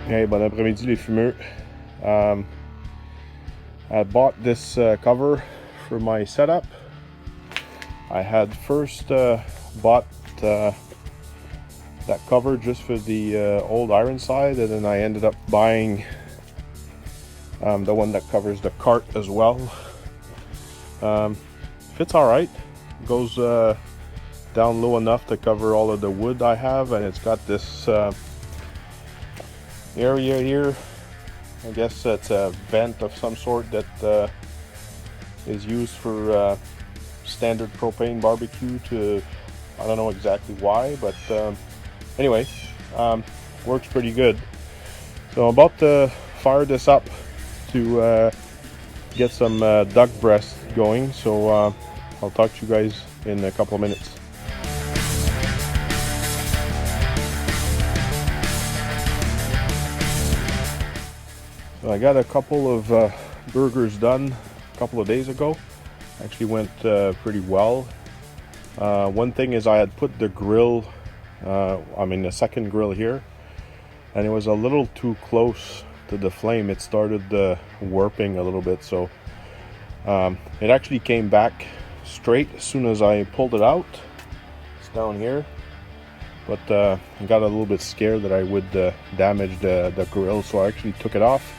Hey, bon après-midi les fumeux. I bought this cover for my setup. I had first bought that cover just for the old iron side, and then I ended up buying the one that covers the cart as well. Fits alright. Goes down low enough to cover all of the wood I have, and it's got this area here. I guess it's a vent of some sort that is used for standard propane barbecue to, I don't know exactly why, but anyway, works pretty good. So I'm about to fire this up to get some duck breast going, so I'll talk to you guys in a couple of minutes. So I got a couple of burgers done a couple of days ago. Actually went pretty well. One thing is I had put the grill, the second grill here, and it was a little too close to the flame. It started warping a little bit, so it actually came back straight as soon as I pulled it out. It's down here, but I got a little bit scared that I would damage the grill, so I actually took it off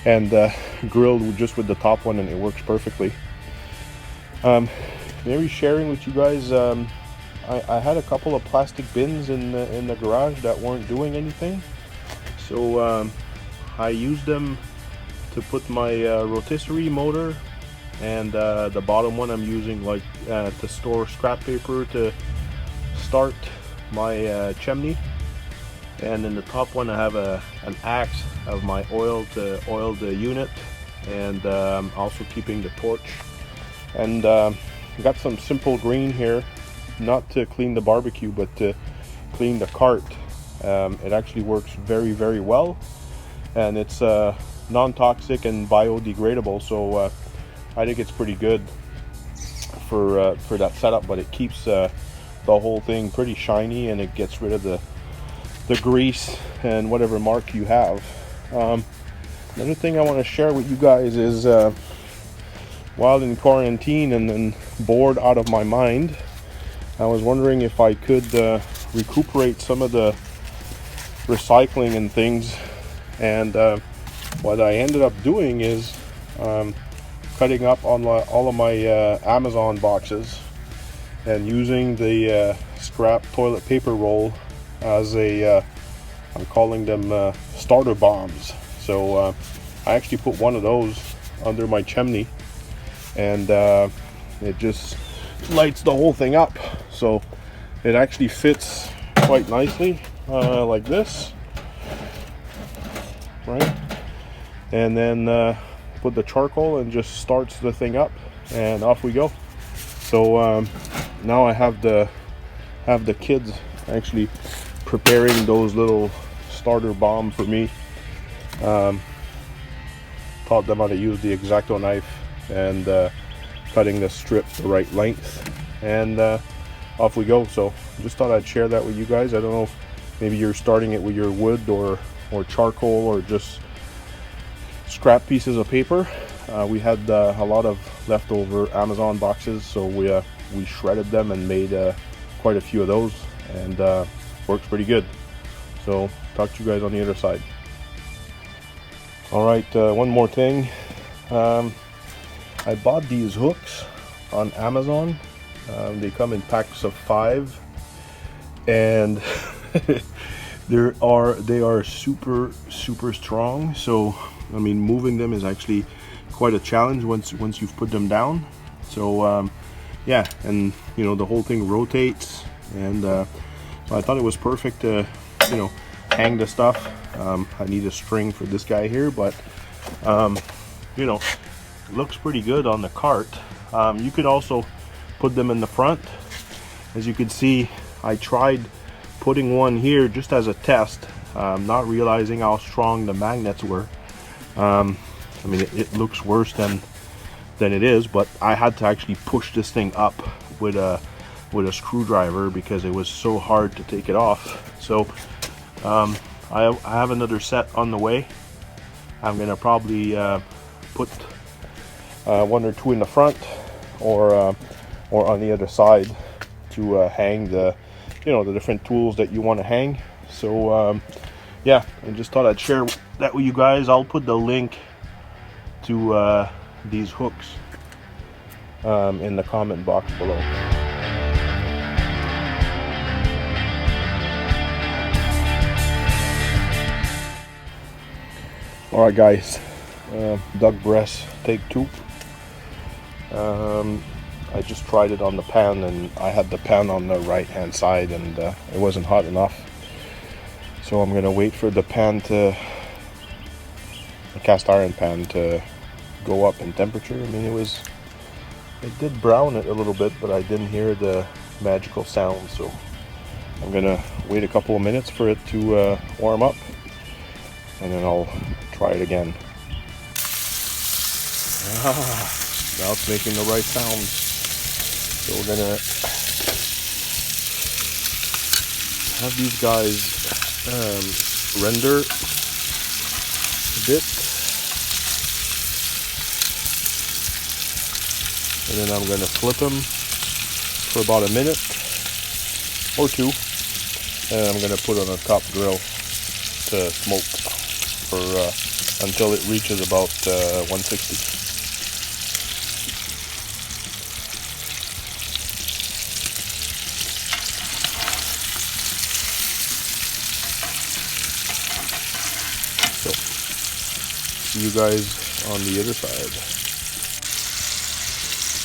and grilled just with the top one, and it works perfectly. Maybe sharing with you guys, I had a couple of plastic bins in the garage that weren't doing anything, so I used them to put my rotisserie motor, and the bottom one I'm using to store scrap paper to start my chimney, and in the top one I have an axe of my oil to oil the unit, and also keeping the torch. And got some simple green here, not to clean the barbecue but to clean the cart. It actually works very, very well, and it's non-toxic and biodegradable, so I think it's pretty good for that setup, but it keeps the whole thing pretty shiny, and it gets rid of the grease and whatever mark you have. Another thing I want to share with you guys is while in quarantine and then bored out of my mind, I was wondering if I could recuperate some of the recycling and things, and what I ended up doing is cutting up on all of my Amazon boxes and using the scrap toilet paper roll as I'm calling them starter bombs. So I actually put one of those under my chimney, and it just lights the whole thing up, so it actually fits quite nicely like this, right? And then put the charcoal and just starts the thing up, and off we go. So now I have the kids actually preparing those little starter bombs for me. Taught them how to use the X-Acto knife and cutting the strip the right length, and off we go. So just thought I'd share that with you guys. I don't know if maybe you're starting it with your wood or charcoal or just scrap pieces of paper. We had a lot of leftover Amazon boxes, so we shredded them and made quite a few of those, and works pretty good. So talk to you guys on the other side. Alright, one more thing. I bought these hooks on Amazon. They come in packs of 5, and they are super strong. So I mean, moving them is actually quite a challenge once you've put them down. So yeah, and the whole thing rotates, and so I thought it was perfect to hang the stuff. I need a string for this guy here, but looks pretty good on the cart. You could also put them in the front. As you can see, I tried putting one here just as a test, not realizing how strong the magnets were. It looks worse than it is, but I had to actually push this thing up with a screwdriver because it was so hard to take it off. So I have another set on the way. I'm gonna probably put one or two in the front, or on the other side to hang the the different tools that you want to hang. So yeah, I just thought I'd share that with you guys. I'll put the link to these hooks in the comment box below. Alright guys, duck breast take 2. I just tried it on the pan, and I had the pan on the right hand side, and it wasn't hot enough. So I'm gonna wait for the pan the cast iron pan to go up in temperature. I mean, it did brown it a little bit, but I didn't hear the magical sound. So I'm gonna wait a couple of minutes for it to warm up, and then I'll try it again. Now it's making the right sounds. So we're gonna have these guys render a bit, and then I'm gonna flip them for about a minute or 2, and I'm gonna put on a top grill to smoke for until it reaches about 160. So see you guys on the other side.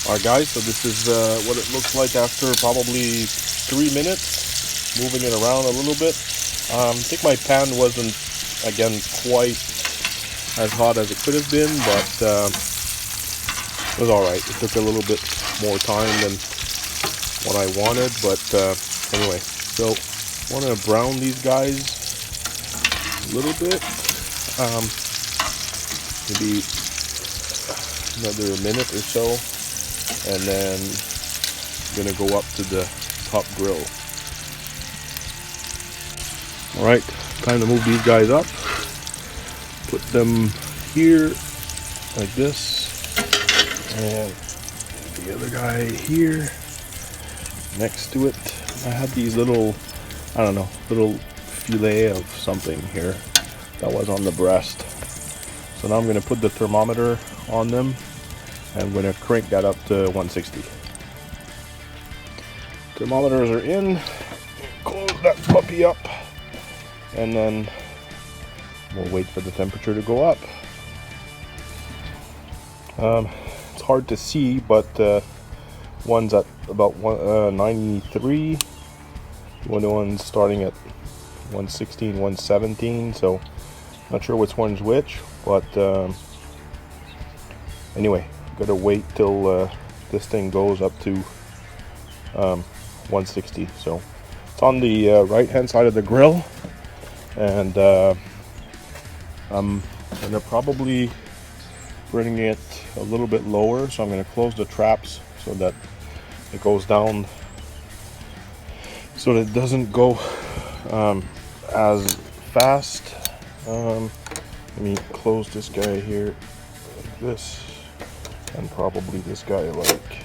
Alright guys, so this is what it looks like after probably 3 minutes, moving it around a little bit. I think my pan wasn't, again, quite as hot as it could have been, but it was alright. It took a little bit more time than what I wanted, but anyway, so I want to brown these guys a little bit, maybe another minute or so, and then I'm gonna go up to the top grill. Alright, time to move these guys up. Put them here like this, and the other guy here next to it. I had these little, I don't know, little fillet of something here that was on the breast. So now I'm going to put the thermometer on them, and I'm going to crank that up to 160. Thermometers are in. Close that puppy up, and then we'll wait for the temperature to go up. It's hard to see, but one's at about 93. The one's starting at 116, 117. So not sure which one's which, but anyway, gotta wait till this thing goes up to 160. So it's on the right hand side of the grill, and I'm gonna probably bring it a little bit lower, so I'm gonna close the traps so that it goes down, so that it doesn't go as fast. Let me close this guy here like this, and probably this guy like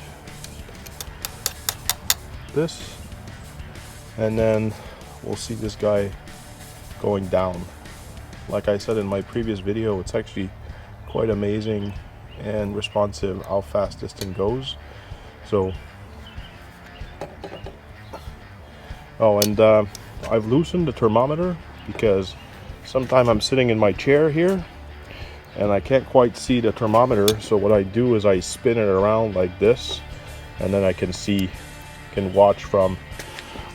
this, and then we'll see this guy going down. Like I said in my previous video, it's actually quite amazing and responsive how fast this thing goes. So, oh, and I've loosened the thermometer because sometimes I'm sitting in my chair here and I can't quite see the thermometer. So what I do is I spin it around like this, and then I can watch from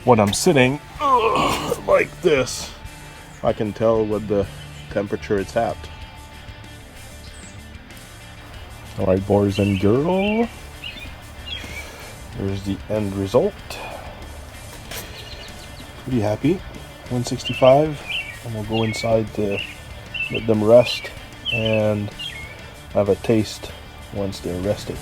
when I'm sitting like this. I can tell what the temperature it's at. Alright, boys and girls, here's the end result. Pretty happy. 165, and we'll go inside to let them rest and have a taste once they're rested.